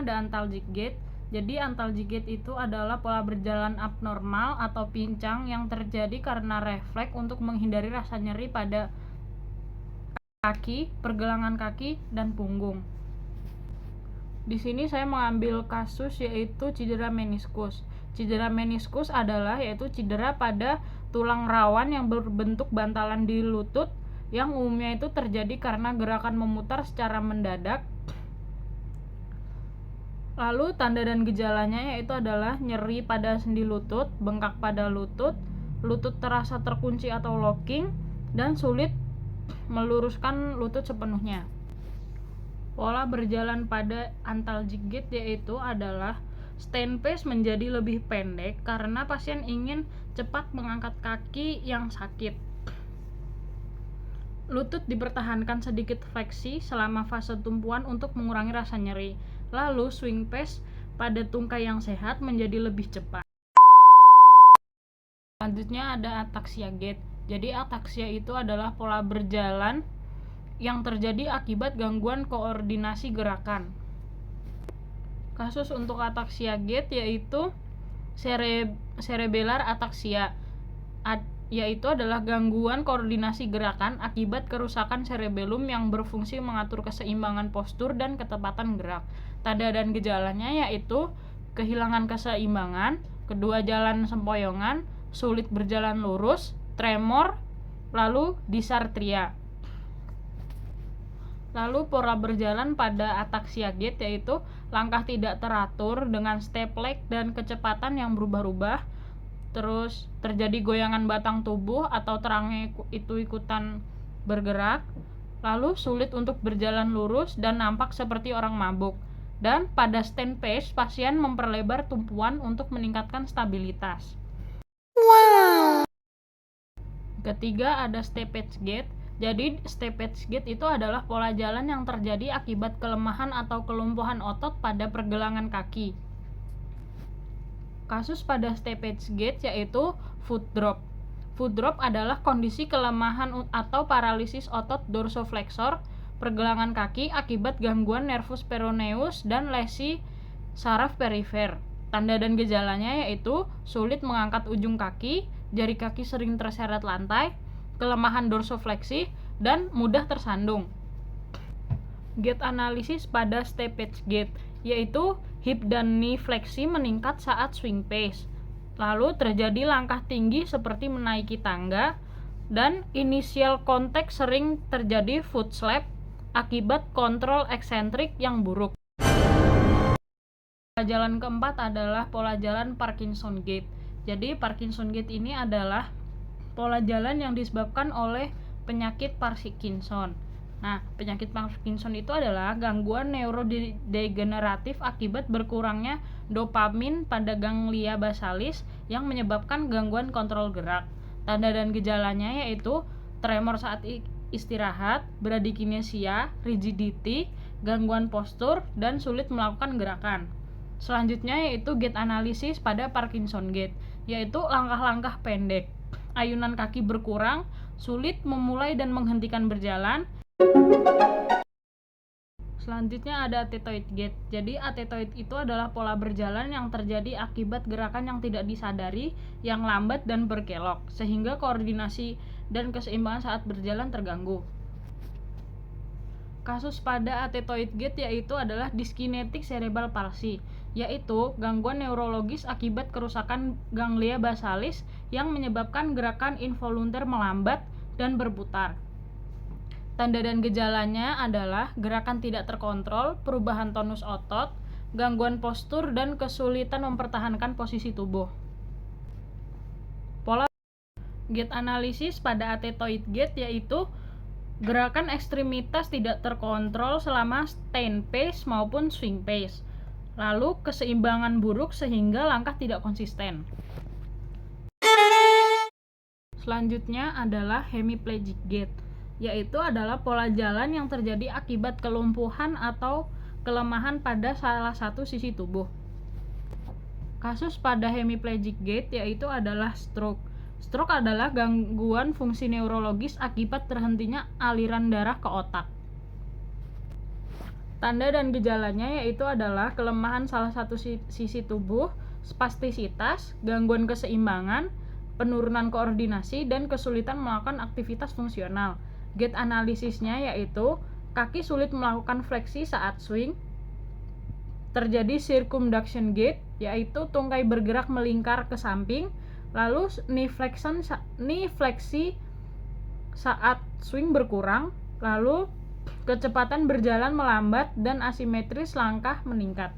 Selanjutnya ada antalgic gait. Jadi antalgic gait itu adalah pola berjalan abnormal atau pincang yang terjadi karena refleks untuk menghindari rasa nyeri pada kaki, pergelangan kaki, dan punggung. Di sini saya mengambil kasus yaitu cedera meniskus. Cedera meniskus adalah yaitu cedera pada tulang rawan yang berbentuk bantalan di lutut yang umumnya itu terjadi karena gerakan memutar secara mendadak. Lalu tanda dan gejalanya yaitu adalah nyeri pada sendi lutut, bengkak pada lutut, lutut terasa terkunci atau locking, dan sulit meluruskan lutut sepenuhnya. Pola berjalan pada antalgic gait yaitu adalah stand pace menjadi lebih pendek karena pasien ingin cepat mengangkat kaki yang sakit. Lutut dipertahankan sedikit fleksi selama fase tumpuan untuk mengurangi rasa nyeri. Lalu swing pace pada tungkai yang sehat menjadi lebih cepat. Selanjutnya ada ataxia gait. Jadi ataxia itu adalah pola berjalan yang terjadi akibat gangguan koordinasi gerakan. Kasus untuk ataxia gait yaitu cerebellar ataxia, yaitu adalah gangguan koordinasi gerakan akibat kerusakan cerebellum yang berfungsi mengatur keseimbangan postur dan ketepatan gerak. Tanda dan gejalanya yaitu kehilangan keseimbangan, kedua jalan sempoyongan, sulit berjalan lurus, tremor, lalu dysarthria. Lalu pola berjalan pada ataxia gait yaitu langkah tidak teratur dengan step leg dan kecepatan yang berubah-ubah. Terus terjadi goyangan batang tubuh atau terangnya ikutan bergerak. Lalu sulit untuk berjalan lurus dan nampak seperti orang mabuk. Dan pada stand pace, pasien memperlebar tumpuan untuk meningkatkan stabilitas. Wow. Ketiga ada steppage gait. Jadi steppage gait itu adalah pola jalan yang terjadi akibat kelemahan atau kelumpuhan otot pada pergelangan kaki. Kasus pada steppage gait yaitu foot drop. Foot drop adalah kondisi kelemahan atau paralisis otot dorsoflexor pergelangan kaki akibat gangguan nervus peroneus dan lesi saraf perifer. Tanda dan gejalanya yaitu sulit mengangkat ujung kaki, jari kaki sering terseret lantai, kelemahan dorsofleksi, dan mudah tersandung. Gait analisis pada steppage gait yaitu hip dan knee fleksi meningkat saat swing pace. Lalu terjadi langkah tinggi seperti menaiki tangga, dan initial contact sering terjadi foot slap akibat kontrol eksentrik yang buruk. Pola jalan keempat adalah pola jalan Parkinson gait. Jadi Parkinson gait ini adalah pola jalan yang disebabkan oleh penyakit Parkinson. Nah, penyakit Parkinson itu adalah gangguan neurodegeneratif akibat berkurangnya dopamin pada ganglia basalis yang menyebabkan gangguan kontrol gerak. Tanda dan gejalanya yaitu tremor saat istirahat, bradykinesia, rigidity, gangguan postur, dan sulit melakukan gerakan. Selanjutnya yaitu gait analisis pada Parkinson gait, yaitu langkah-langkah pendek, ayunan kaki berkurang, sulit memulai dan menghentikan berjalan. Selanjutnya ada athetoid gait. Jadi athetoid itu adalah pola berjalan yang terjadi akibat gerakan yang tidak disadari, yang lambat dan berkelok, sehingga koordinasi dan keseimbangan saat berjalan terganggu. Kasus pada athetoid gait yaitu adalah dyskinetic cerebral palsy, yaitu gangguan neurologis akibat kerusakan ganglia basalis yang menyebabkan gerakan involunter melambat dan berputar. Tanda dan gejalanya adalah gerakan tidak terkontrol, perubahan tonus otot, gangguan postur, dan kesulitan mempertahankan posisi tubuh. Pola gait analisis pada athetoid gait yaitu gerakan ekstremitas tidak terkontrol selama stand pace maupun swing pace. Lalu keseimbangan buruk sehingga langkah tidak konsisten. Selanjutnya adalah hemiplegic gait, yaitu adalah pola jalan yang terjadi akibat kelumpuhan atau kelemahan pada salah satu sisi tubuh. Kasus pada hemiplegic gait yaitu adalah stroke. Stroke adalah gangguan fungsi neurologis akibat terhentinya aliran darah ke otak. Tanda dan gejalanya yaitu adalah kelemahan salah satu sisi tubuh, spastisitas, gangguan keseimbangan, penurunan koordinasi, dan kesulitan melakukan aktivitas fungsional. Gait analisisnya yaitu kaki sulit melakukan fleksi saat swing, terjadi circumduction gait, yaitu tungkai bergerak melingkar ke samping, lalu knee fleksi saat swing berkurang, lalu kecepatan berjalan melambat dan asimetris langkah meningkat.